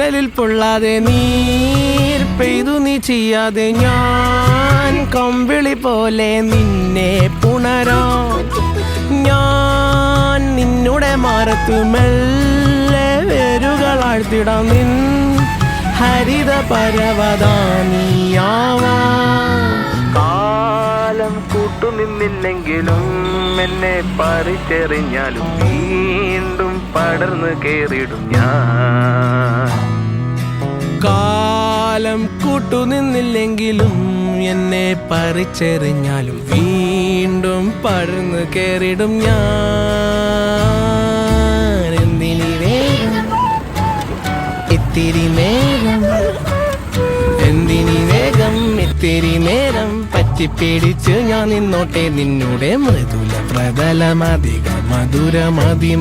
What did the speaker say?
കടലിൽ പൊള്ളാതെ നീർ പെയ്തു നീ ചെയ്യാതെ ഞാൻ കമ്പിളി പോലെ നിന്നെ പുണരോ ഞാൻ നിന്നുടെ മാറത്തു മെല്ലെ വേരുകളാഴ്ത്തിടാം നിൻ ഹരിത പരവതാനിയാവാ കാലം കൂട്ടുനിന്നില്ലെങ്കിലും എന്നെ പറിച്ചെറിഞ്ഞാലും വീണ്ടും പടർന്നു കേറിടും ഞാൻ. കാലം കൂട്ടുനിന്നില്ലെങ്കിലും എന്നെ പറിച്ചെറിഞ്ഞാലും വീണ്ടും പടർന്നു കേറിടും ഞാൻ. എന്തിനി വേഗം ഇത്തിരി നേരം എന്തിനി വേഗം ഇത്തിരി നേരം പറ്റിപ്പിടിച്ച് ഞാൻ നിന്നോട്ടെ നിന്നുടെ മൃദുല പ്രതലമധിക മധുരമതിമനോഹരം.